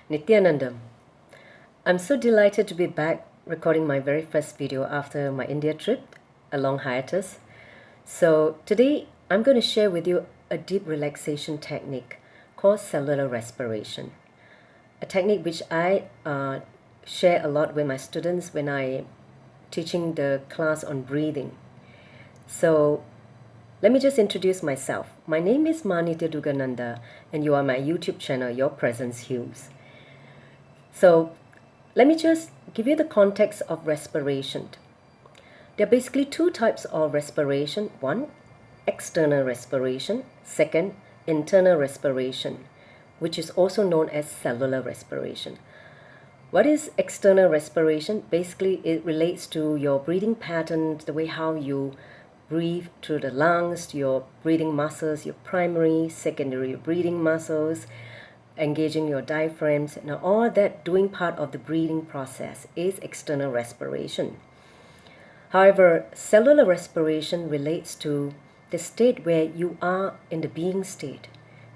Nityanandam. I'm so delighted to be back recording my very first video after my India trip, a long hiatus. So today I'm going to share with you a deep relaxation technique called cellular respiration. A technique which I share a lot with my students when I teaching the class on breathing. So let me just introduce myself. My name is Manitya Dugananda and you are my YouTube channel, Your Presence Heals. So let me just give you the context of respiration. There are basically two types of respiration. One, external respiration. Second, internal respiration, which is also known as cellular respiration. What is external respiration? Basically, it relates to your breathing pattern, the way how you breathe through the lungs, your breathing muscles, your primary, secondary breathing muscles, engaging your diaphragms. Now, all that doing part of the breathing process is external respiration. However, cellular respiration relates to the state where you are in the being state,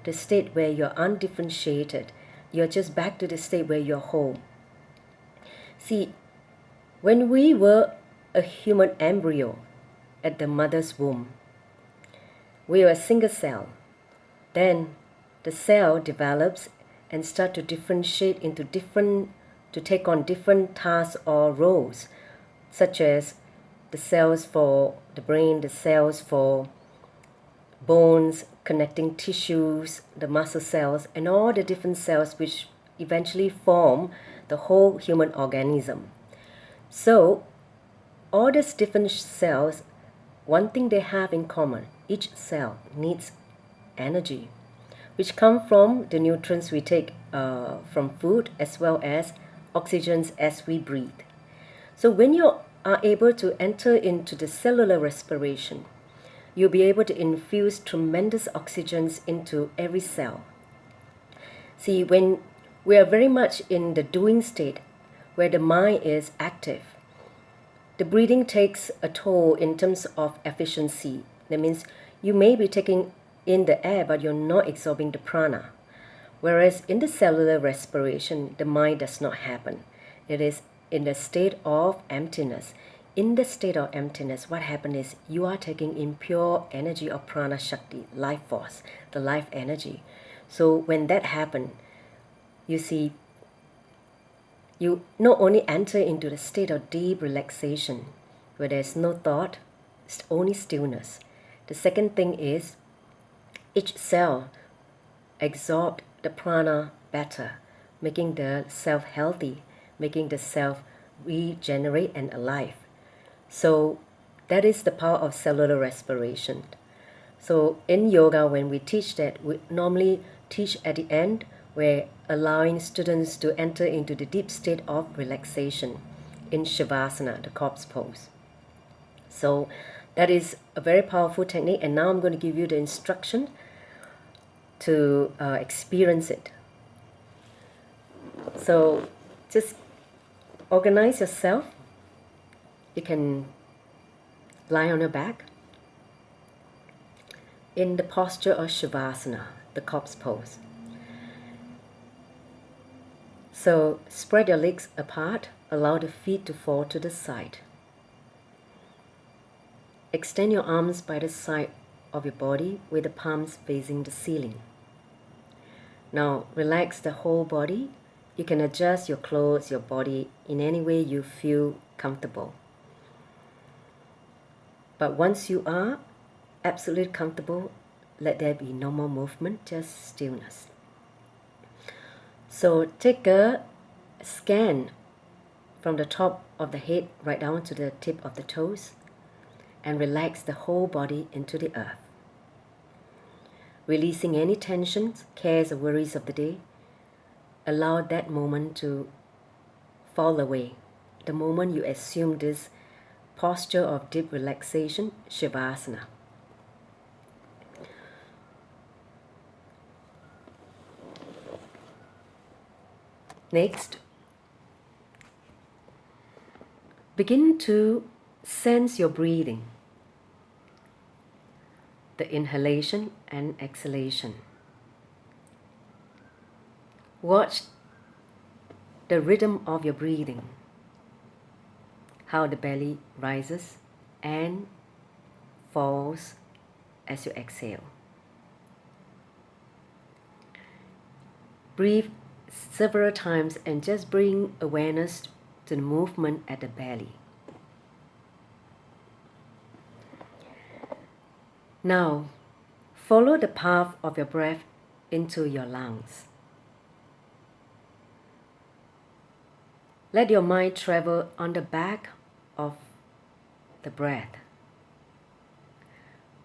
the state where you're undifferentiated. You're just back to the state where you're whole. See, when we were a human embryo at the mother's womb, we were a single cell. Then the cell develops and start to differentiate into to take on different tasks or roles, such as the cells for the brain, the cells for bones, connecting tissues, the muscle cells, and all the different cells which eventually form the whole human organism. So all these different cells, one thing they have in common, each cell needs energy, which come from the nutrients we take from food as well as oxygens as we breathe. So when you are able to enter into the cellular respiration, you'll be able to infuse tremendous oxygens into every cell. See, when we are very much in the doing state, where the mind is active, the breathing takes a toll in terms of efficiency. That means you may be taking in the air, but you're not absorbing the prana. Whereas in the cellular respiration, the mind does not happen. It is in the state of emptiness. In the state of emptiness, what happens is you are taking in pure energy of prana shakti, life force, the life energy. So when that happens, you see, you not only enter into the state of deep relaxation, where there's no thought, it's only stillness. The second thing is, each cell absorbs the prana better, making the self healthy, making the self regenerate and alive. So that is the power of cellular respiration. So in yoga, when we teach that, we normally teach at the end, where allowing students to enter into the deep state of relaxation in Shavasana, the corpse pose. So that is a very powerful technique, and now I'm going to give you the instruction to experience it. So just organize yourself. You can lie on your back in the posture of Shavasana, the corpse pose. So spread your legs apart, allow the feet to fall to the side. Extend your arms by the side of your body with the palms facing the ceiling. Now relax the whole body. You can adjust your clothes, your body in any way you feel comfortable. But once you are absolutely comfortable, let there be no more movement, just stillness. So take a scan from the top of the head right down to the tip of the toes and relax the whole body into the earth. Releasing any tensions, cares or worries of the day, allow that moment to fall away. The moment you assume this posture of deep relaxation, Shavasana. Next, begin to sense your breathing, the inhalation and exhalation. Watch the rhythm of your breathing, how the belly rises and falls as you exhale. Breathe several times and just bring awareness to the movement at the belly. Now, follow the path of your breath into your lungs. Let your mind travel on the back of the breath,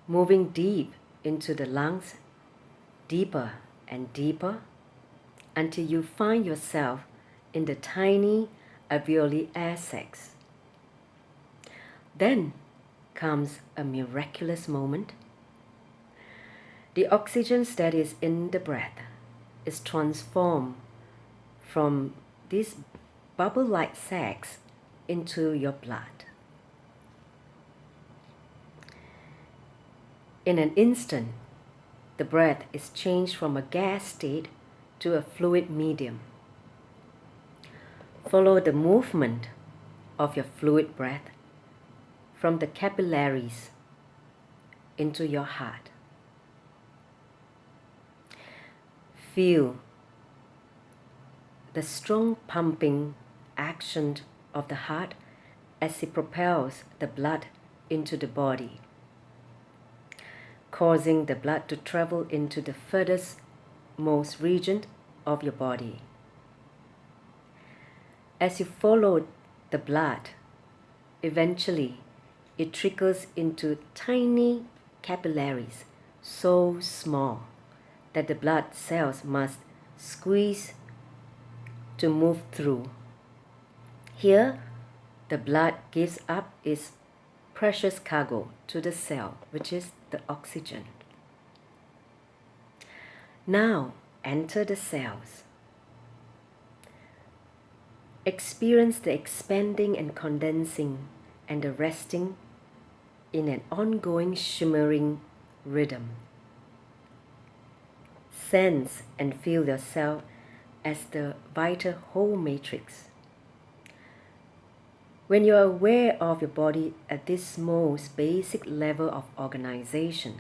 moving deep into the lungs, deeper and deeper, until you find yourself in the tiny alveoli air sacs. Then comes a miraculous moment. The oxygen that is in the breath is transformed from these bubble-like sacs into your blood. In an instant, the breath is changed from a gas state to a fluid medium. Follow the movement of your fluid breath from the capillaries into your heart. Feel the strong pumping action of the heart as it propels the blood into the body, causing the blood to travel into the furthest most region of your body. As you follow the blood, eventually it trickles into tiny capillaries so small that the blood cells must squeeze to move through. Here, the blood gives up its precious cargo to the cell, which is the oxygen. Now, enter the cells. Experience the expanding and condensing and the resting in an ongoing shimmering rhythm. Sense and feel yourself as the vital whole matrix. When you are aware of your body at this most basic level of organization,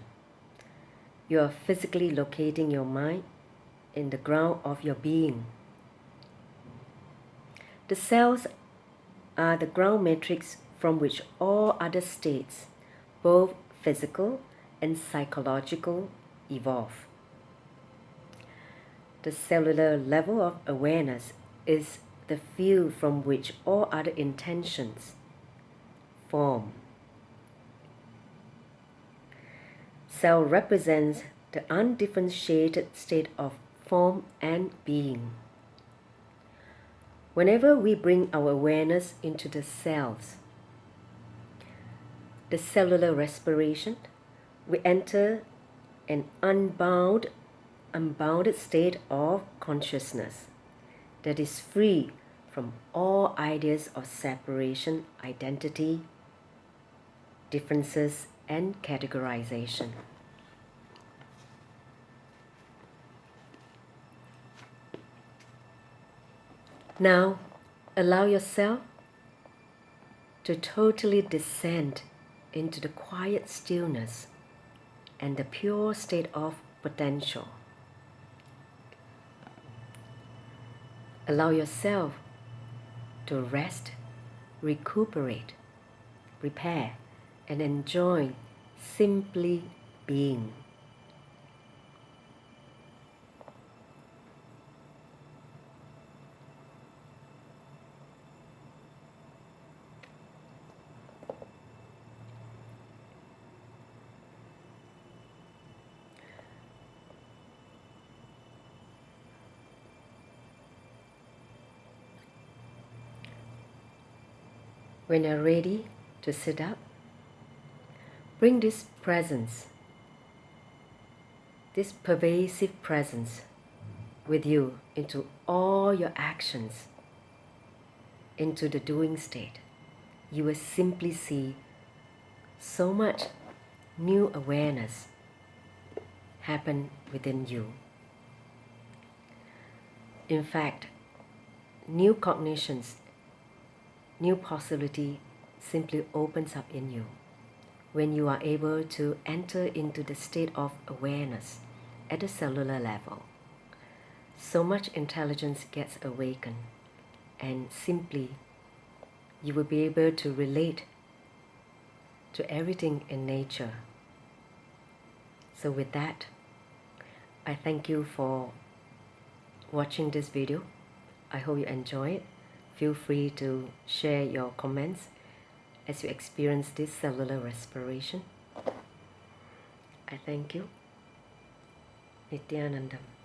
you are physically locating your mind in the ground of your being. The cells are the ground matrix from which all other states, both physical and psychological, evolve. The cellular level of awareness is the field from which all other intentions form. Cell represents the undifferentiated state of form and being. Whenever we bring our awareness into the cells, the cellular respiration, we enter an unbounded state of consciousness that is free from all ideas of separation, identity, differences, and categorization. Now, allow yourself to totally descend into the quiet stillness and the pure state of potential. Allow yourself to rest, recuperate, repair, and enjoy simply being. When you're ready to sit up, bring this presence, this pervasive presence with you into all your actions, into the doing state. You will simply see so much new awareness happen within you. In fact, new cognitions, new possibility simply opens up in you when you are able to enter into the state of awareness at the cellular level. So much intelligence gets awakened, and simply you will be able to relate to everything in nature. So with that, I thank you for watching this video. I hope you enjoy it. Feel free to share your comments as you experience this cellular respiration. I thank you. Nityanandam.